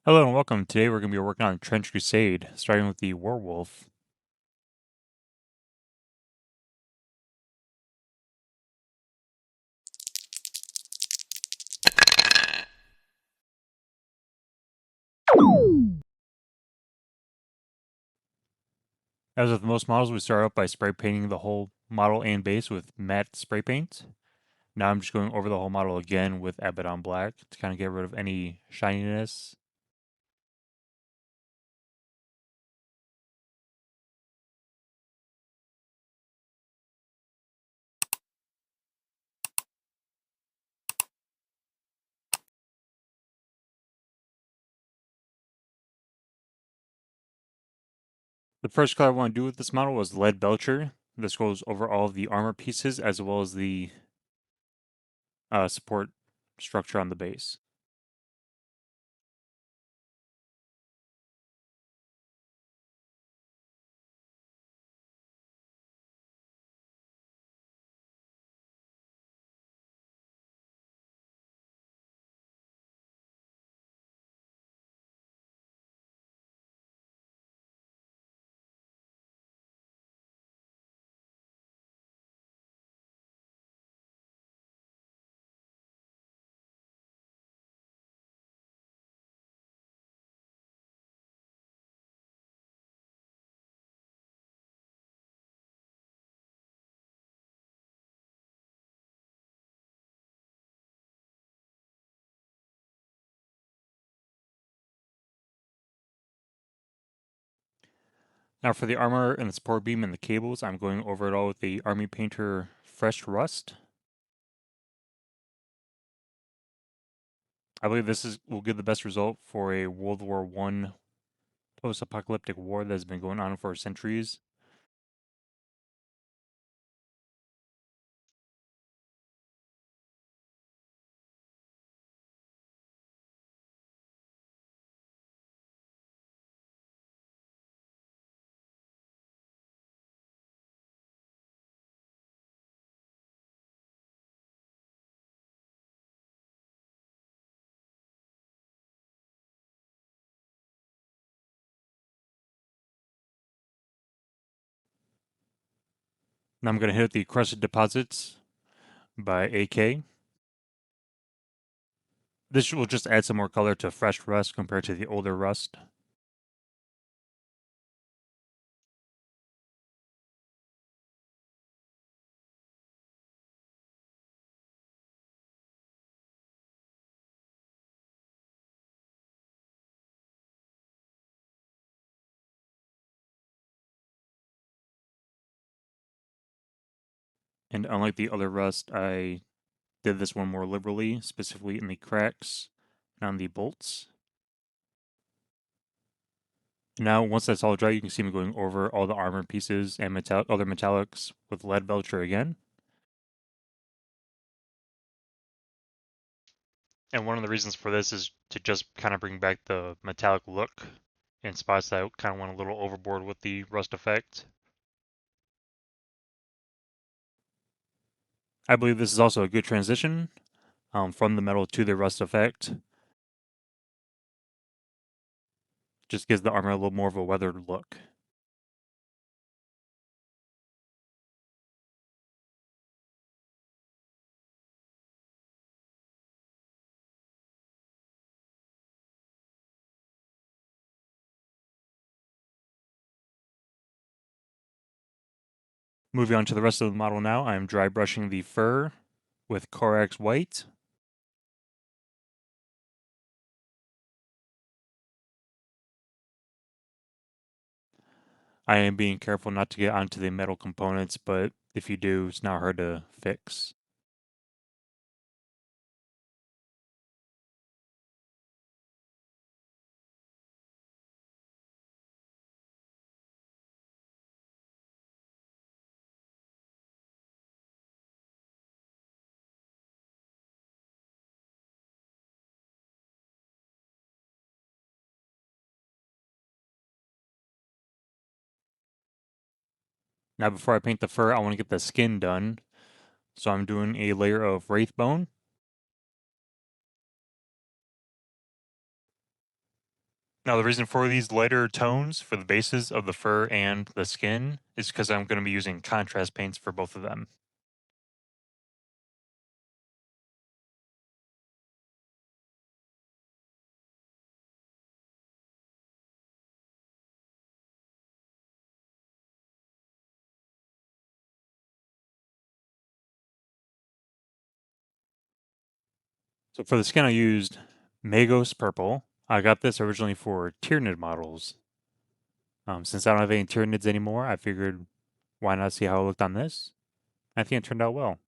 Hello and welcome. Today we're going to be working on Trench Crusade, starting with the Warwolf. As with most models, we start out by spray painting the whole model and base with matte spray paint. Now I'm just going over the whole model again with Abaddon Black to kind of get rid of any shininess. The first color I want to do with this model was Leadbelcher. This goes over all of the armor pieces as well as the support structure on the base. Now for the armor and the support beam and the cables, I'm going over it all with the Army Painter Fresh Rust. I believe this will give the best result for a World War I post-apocalyptic war that has been going on for centuries. Now I'm going to hit the Crusted Deposits by AK. This will just add some more color to fresh rust compared to the older rust. And unlike the other rust, I did this one more liberally, specifically in the cracks and on the bolts. Now, once that's all dry, you can see me going over all the armor pieces and other metallics with Leadbelcher again. And one of the reasons for this is to just kind of bring back the metallic look in spots that I kind of went a little overboard with the rust effect. I believe this is also a good transition from the metal to the rust effect. Just gives the armor a little more of a weathered look. Moving on to the rest of the model now, I am dry brushing the fur with Corax White. I am being careful not to get onto the metal components, but if you do, it's not hard to fix. Now before I paint the fur, I want to get the skin done. So I'm doing a layer of wraith bone. Now, the reason for these lighter tones for the bases of the fur and the skin is because I'm going to be using contrast paints for both of them. So for the skin, I used Magos purple. I got this originally for Tyranid models. Since I don't have any Tyranids anymore, I figured why not see how it looked on this? I think it turned out well.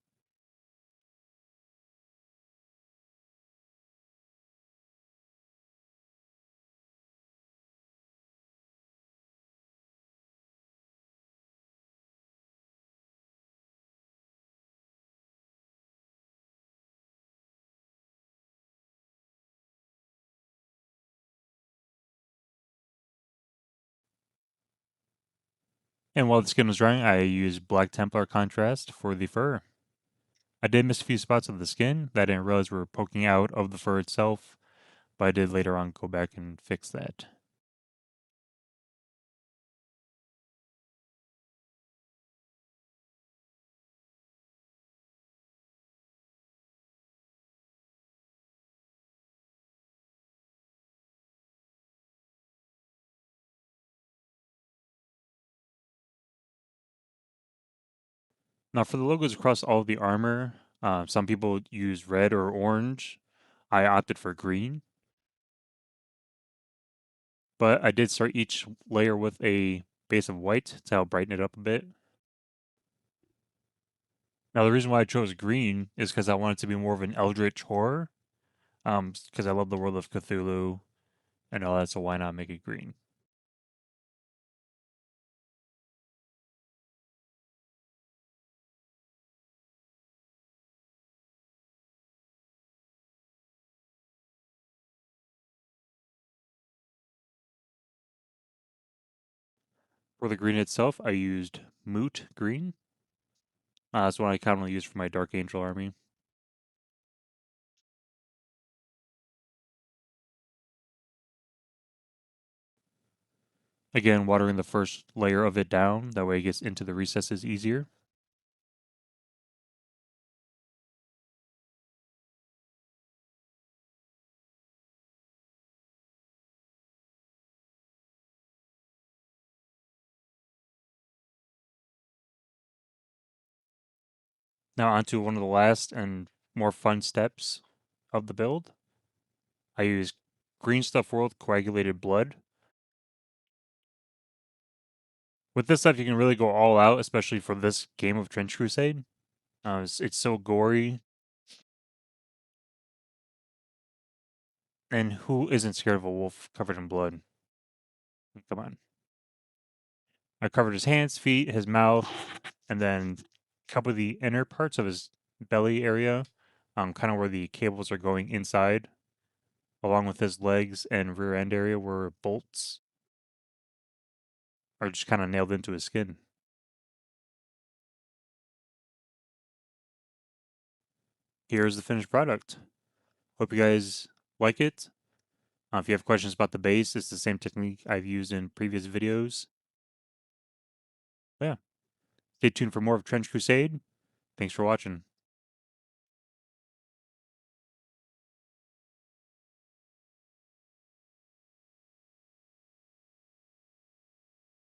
And while the skin was drying, I used Black Templar contrast for the fur. I did miss a few spots of the skin that I didn't realize were poking out of the fur itself, but I did later on go back and fix that. Now for the logos across all of the armor, some people use red or orange. I opted for green, but I did start each layer with a base of white to help brighten it up a bit. Now the reason why I chose green is because I wanted it to be more of an eldritch horror, because I love the world of Cthulhu and all that, so why not make it green? For the green itself, I used Moot Green. That's one I commonly use for my Dark Angel army. Again, watering the first layer of it down, that way it gets into the recesses easier. Now onto one of the last and more fun steps of the build. I use Greenstuff World Coagulated Blood. With this stuff, you can really go all out, especially for this game of Trench Crusade. It's so gory, and who isn't scared of a wolf covered in blood? Come on. I covered his hands, feet, his mouth, and then a couple of the inner parts of his belly area, kind of where the cables are going inside, along with his legs and rear end area where bolts are just kind of nailed into his skin. Here's the finished product. Hope you guys like it. If you have questions about the base, it's the same technique I've used in previous videos. Yeah. Stay tuned for more of Trench Crusade. Thanks for watching.